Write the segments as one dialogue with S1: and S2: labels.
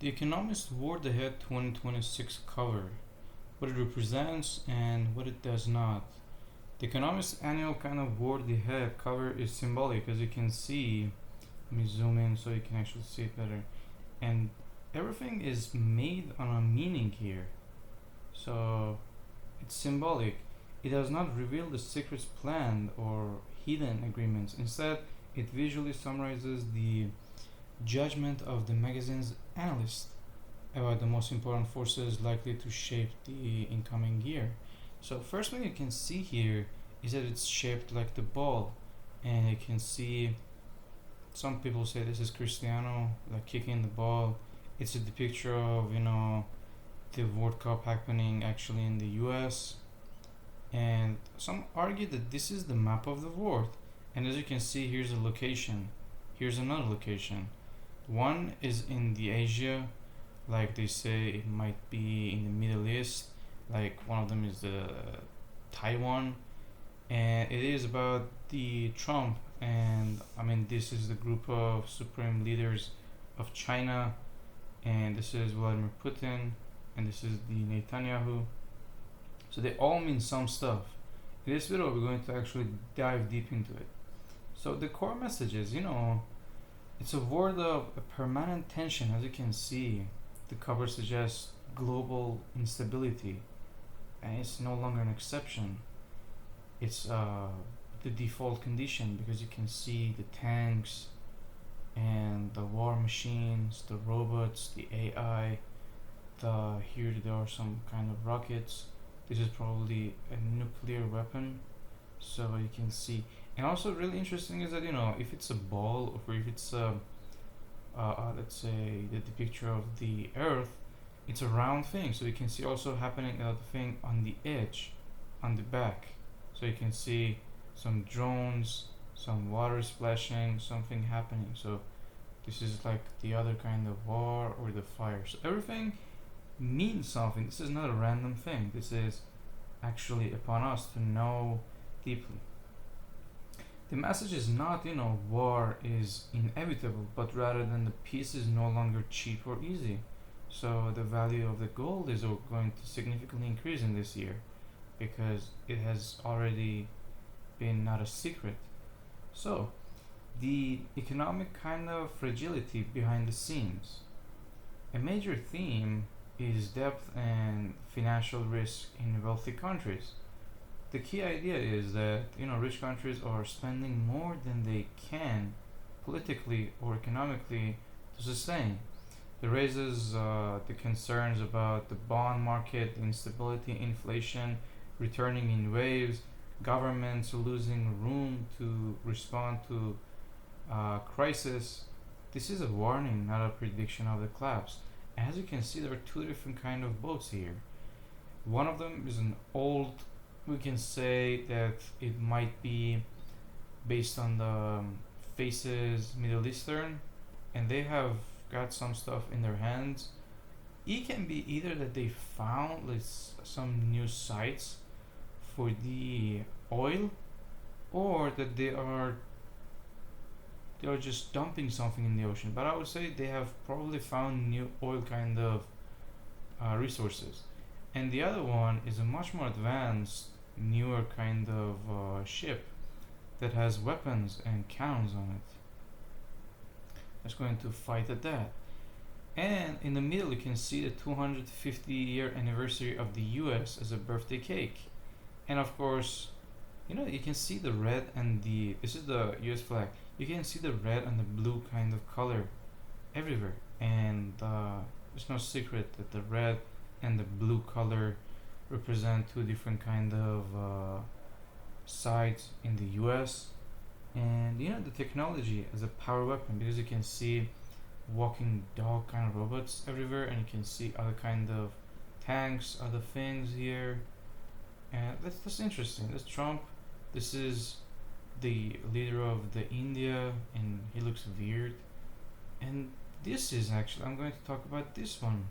S1: The Economist World Ahead 2026 cover, what it represents and what it does not. The Economist annual kind of World Ahead cover is symbolic, as you can see. Let me zoom in so you can actually see it better. And everything is made on a meaning here. So it's symbolic. It does not reveal the secrets planned or hidden agreements. Instead, it visually summarizes the judgment of the magazine's analysts about the most important forces likely to shape the incoming year. So first thing you can see here is that it's shaped like the ball, and you can see some people say this is Cristiano like kicking the ball. It's a picture of the World Cup happening actually in the U.S. and some argue that this is the map of the world. And as you can see, here's a location. Here's another location. One is in the Asia, like they say it might be in the Middle East, like one of them is the Taiwan, and it is about the Trump, and I mean this is the group of supreme leaders of China, and this is Vladimir Putin, and this is the Netanyahu. So they all mean some stuff. In this video, we're going to actually dive deep into it. So the core message is, it's a world of a permanent tension, as you can see. The cover suggests global instability, and it's no longer an exception. It's the default condition because you can see the tanks and the war machines, the robots, the AI. Here there are some kind of rockets. This is probably a nuclear weapon, so you can see. And also really interesting is that if it's a ball or if it's let's say the picture of the earth, it's a round thing, so you can see also happening another thing on the edge, on the back. So you can see some drones, some water splashing, something happening. So this is like the other kind of war or the fire. So everything means something. This is not a random thing. This is actually upon us to know deeply. The message is not, war is inevitable, but rather than the peace is no longer cheap or easy. So the value of the gold is going to significantly increase in this year because it has already been not a secret. So the economic kind of fragility behind the scenes. A major theme is depth and financial risk in wealthy countries. The key idea is that rich countries are spending more than they can politically or economically to sustain. It raises the concerns about the bond market, instability, inflation returning in waves, governments losing room to respond to crisis. This is a warning, not a prediction of the collapse. As you can see, there are two different kind of boats here. One of them is an old, we can say that it might be based on the faces Middle Eastern, and they have got some stuff in their hands. It can be either that they found some new sites for the oil, or that they are just dumping something in the ocean. But I would say they have probably found new oil kind of resources. And the other one is a much more advanced, newer kind of ship that has weapons and cannons on it. That's going to fight at that. And in the middle, you can see the 250-year anniversary of the U.S. as a birthday cake. And of course, you can see the red and this is the U.S. flag. You can see the red and the blue kind of color everywhere. And there's no secret that the red and the blue color represent two different kind of sides in the U.S. And the technology as a power weapon, because you can see walking dog kind of robots everywhere, and you can see other kind of tanks, other things here. And that's interesting. That's Trump. This is the leader of the India, and he looks weird. And this is actually, I'm going to talk about this one.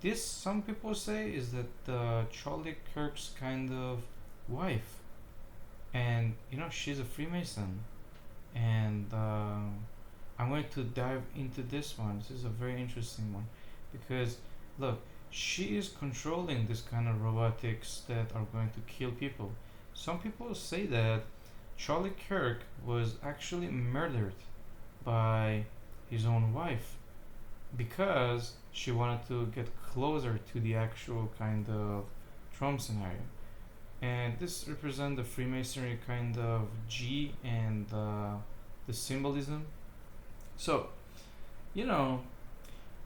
S1: This, some people say, is that Charlie Kirk's kind of wife, and she's a Freemason. And I'm going to dive into this one. This is a very interesting one. because look, she is controlling this kind of robotics that are going to kill people. Some people say that Charlie Kirk was actually murdered by his own wife because she wanted to get closer to the actual kind of Trump scenario. And this represents the Freemasonry kind of G and the symbolism. So, you know,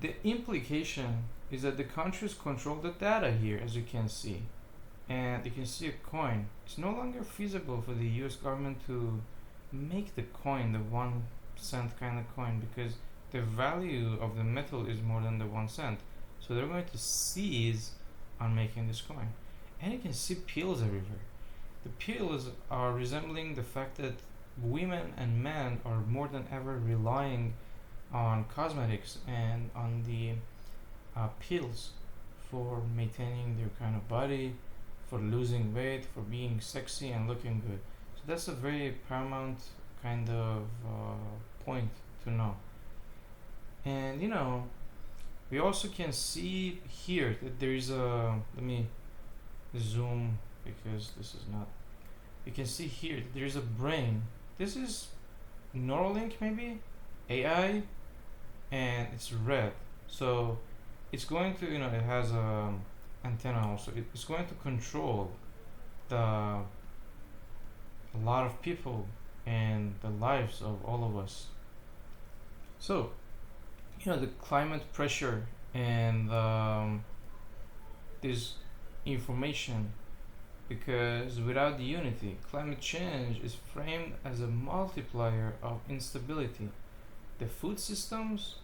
S1: the implication is that the countries control the data here, as you can see. And you can see a coin. It's no longer feasible for the US government to make the coin the 1 cent kind of coin because the value of the metal is more than the 1 cent. So they're going to seize on making this coin. And you can see pills everywhere. The pills are resembling the fact that women and men are more than ever relying on cosmetics and on the pills for maintaining their kind of body, for losing weight, for being sexy and looking good. So that's a very paramount kind of point to know. And we also can see here that there is a, let me zoom because this is not, you can see here that there is a brain. This is Neuralink maybe, AI, and it's red. So it's going to, it has a antenna also. It's going to control a lot of people and the lives of all of us. So, the climate pressure and this information, because without the unity, climate change is framed as a multiplier of instability. The food systems,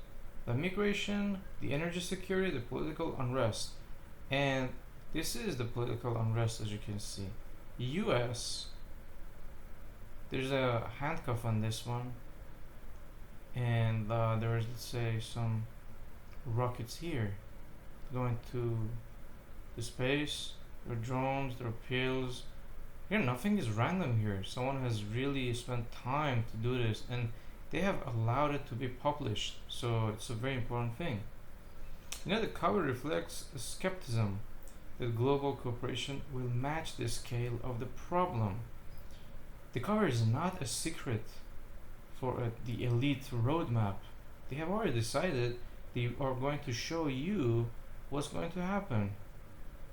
S1: the migration, the energy security, the political unrest. And this is the political unrest, as you can see. US, there's a handcuff on this one, and there is, let's say, some rockets here going to the space. There are drones, there are pills. Here, nothing is random here. Someone has really spent time to do this, and they have allowed it to be published, so it's a very important thing. The cover reflects a skepticism that global cooperation will match the scale of the problem. The cover is not a secret for the elite roadmap. They have already decided they are going to show you what's going to happen.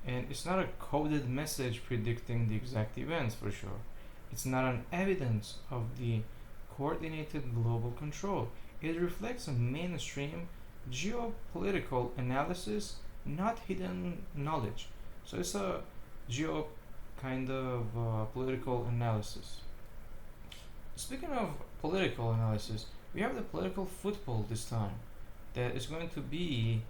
S1: And it's not a coded message predicting the exact events for sure. It's not an evidence of the coordinated global control. It reflects a mainstream geopolitical analysis, not hidden knowledge. So it's a geo kind of political analysis. Speaking of political analysis, we have the political football this time that is going to be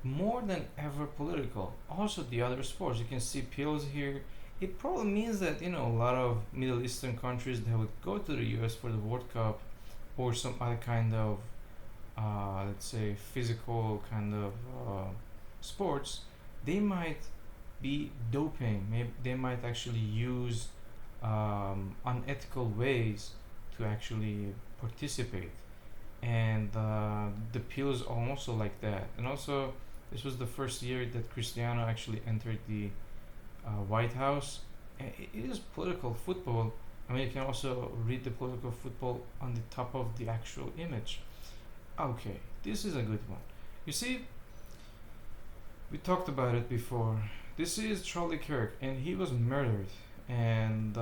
S1: more than ever political. Also, the other sports, you can see pills here. It probably means that a lot of Middle Eastern countries that would go to the US for the World Cup or some other kind of let's say physical kind of sports, they might be doping. Maybe they might actually use unethical ways to actually participate. And the pills are also like that. And also, this was the first year that Cristiano actually entered the White House. And it is political football. I mean, you can also read the political football on the top of the actual image. Okay, this is a good one. You see, we talked about it before. This is Charlie Kirk, and he was murdered. And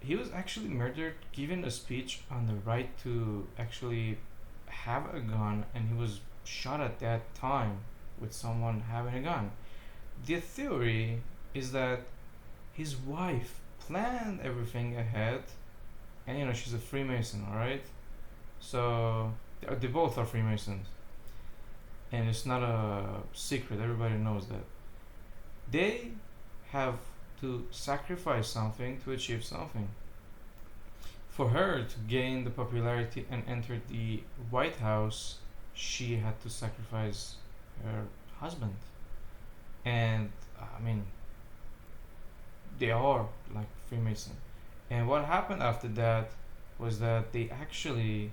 S1: he was actually murdered giving a speech on the right to actually have a gun, and he was shot at that time with someone having a gun. The theory is that his wife planned everything ahead, and she's a Freemason, alright? So they both are Freemasons, and it's not a secret, everybody knows that. They have to sacrifice something to achieve something. For her to gain the popularity and enter the White House, she had to sacrifice her husband. And I mean, they are like Freemason. And what happened after that was that they actually,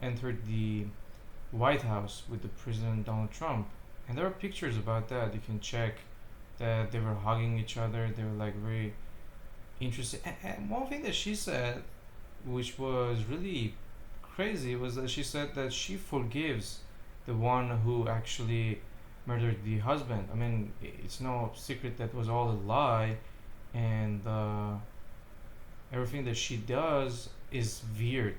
S1: entered the White House with the President Donald Trump, and there are pictures about that. You can check that they were hugging each other. They were like very interesting. And one thing that she said, which was really crazy, was that she said that she forgives the one who actually murdered the husband. I mean, it's no secret that was all a lie, and everything that she does is weird.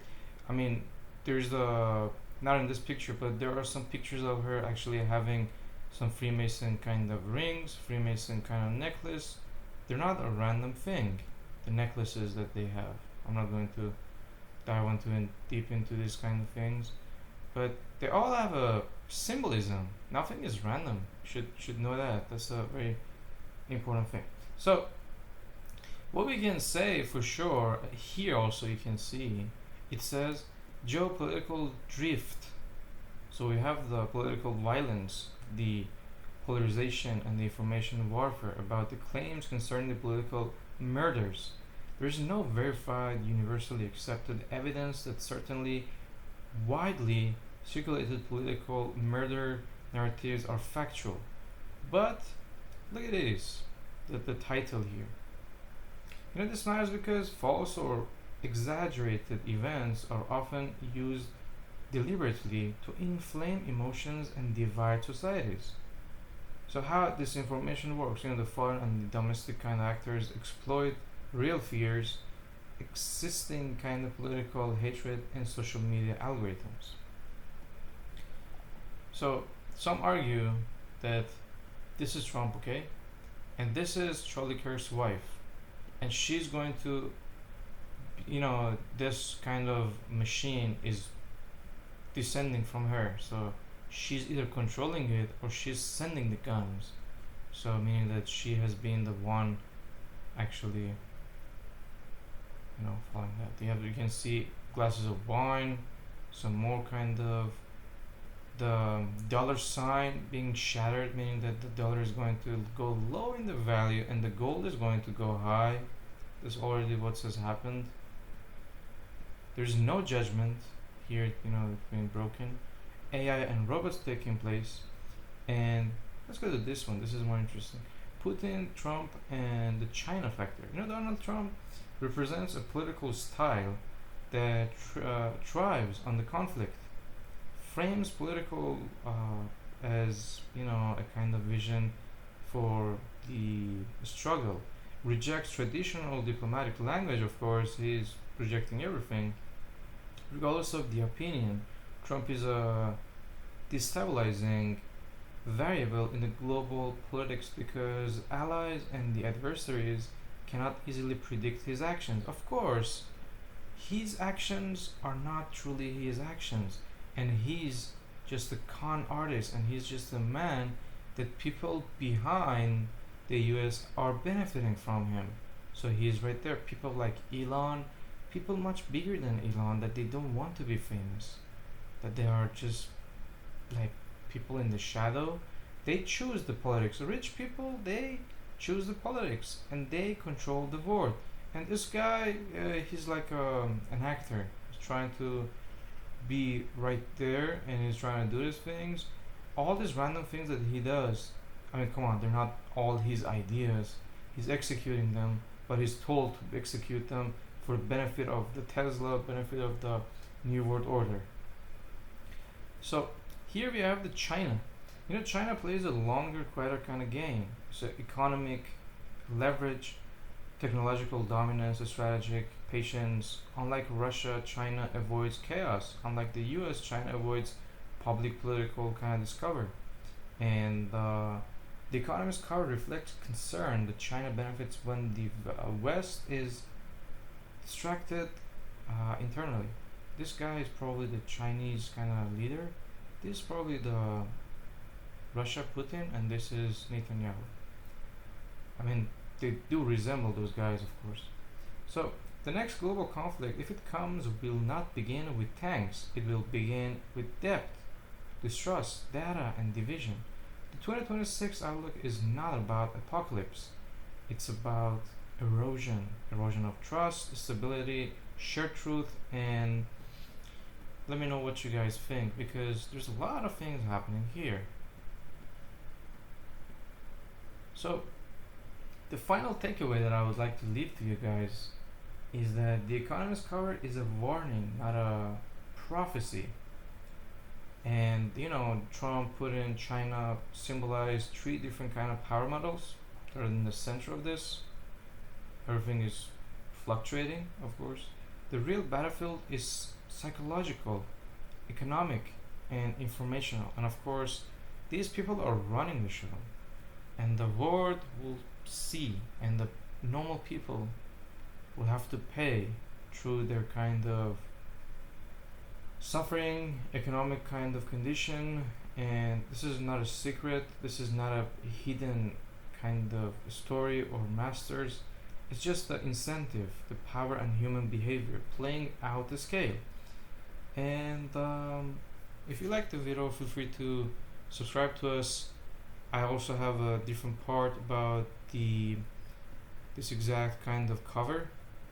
S1: I mean, there's the not in this picture, but there are some pictures of her actually having some Freemason kind of rings, Freemason kind of necklace. They're not a random thing. The necklaces that they have. I'm not going to dive into deep into these kind of things, but they all have a symbolism. Nothing is random. Should know that. That's a very important thing. So what we can say for sure here also you can see it says geopolitical drift. So we have the political violence, the polarization, and the information warfare about the claims concerning the political murders. There is no verified, universally accepted evidence that certainly widely circulated political murder narratives are factual. But look at this, the title here. You know, this matters because false or exaggerated events are often used deliberately to inflame emotions and divide societies. So how this information works, you know, the foreign and the domestic kind of actors exploit real fears, existing kind of political hatred and social media algorithms. So some argue that this is Trump, okay, and this is Charlie Kirk's wife, and she's going to, you know, this kind of machine is descending from her, so she's either controlling it or she's sending the guns, so meaning that she has been the one actually, you know, following that. You can see glasses of wine, some more kind of the dollar sign being shattered, meaning that the dollar is going to go low in the value and the gold is going to go high. That's already what has happened. There's no judgment here, you know, it's being broken. AI and robots taking place. And let's go to this one. This is more interesting. Putin, Trump, and the China factor. You know, Donald Trump represents a political style that thrives on the conflict, frames political as, you know, a kind of vision for the struggle, rejects traditional diplomatic language. Of course, he's rejecting everything, regardless of the opinion. Trump is a destabilizing variable in the global politics because allies and the adversaries cannot easily predict his actions. Of course, his actions are not truly his actions, and he's just a con artist, and he's just a man that people behind the US are benefiting from him. So he's right there. People like Elon, people much bigger than Elon, that they don't want to be famous, that they are just like people in the shadow. They choose the politics. Rich people, they choose the politics and they control the vote. And this guy, he's like an actor. He's trying to be right there and he's trying to do these things. All these random things that he does, I mean, come on, they're not all his ideas. He's executing them, but he's told to execute them for the benefit of the Tesla, benefit of the New World Order. So here we have the China. You know, China plays a longer, quieter kind of game. So economic leverage, technological dominance, strategic patience. Unlike Russia, China avoids chaos. Unlike the US, China avoids public political kind of discovery. And the Economist cover reflects concern that China benefits when the West is distracted internally. This guy is probably the Chinese kind of leader. This is probably the Russia Putin, and this is Netanyahu. I mean, they do resemble those guys, of course. So the next global conflict, if it comes, will not begin with tanks. It will begin with depth, distrust, data, and division. The 2026 outlook is not about apocalypse. It's about erosion of trust, stability, shared truth, and Let me know what you guys think, because there's a lot of things happening here. So, the final takeaway that I would like to leave to you guys is that the Economist cover is a warning, not a prophecy. And Trump put in China symbolized three different kind of power models that are in the center of this. Everything is fluctuating, of course. The real battlefield is psychological, economic, and informational. And of course, these people are running the show. And the world will see, and the normal people will have to pay through their kind of suffering, economic kind of condition. And this is not a secret, this is not a hidden kind of story or masters. It's just the incentive, the power, and human behavior playing out the scale. And if you like the video, feel free to subscribe to us. I also have a different part about this exact kind of cover.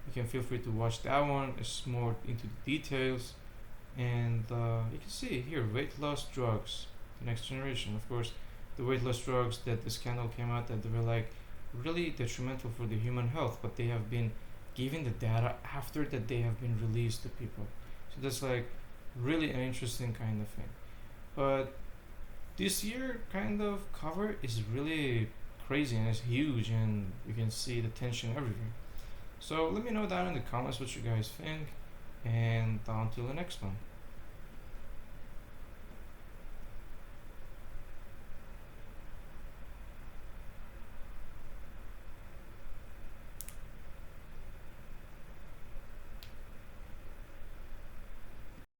S1: You can feel free to watch that one. It's more into the details. And you can see here, weight loss drugs, the next generation. Of course, the weight loss drugs that the scandal came out that they were like really detrimental for the human health, but they have been giving the data after that they have been released to people. So that's like really an interesting kind of thing. But this year kind of cover is really crazy and it's huge, and you can see the tension everywhere. So let me know down in the comments what you guys think, and until the next one.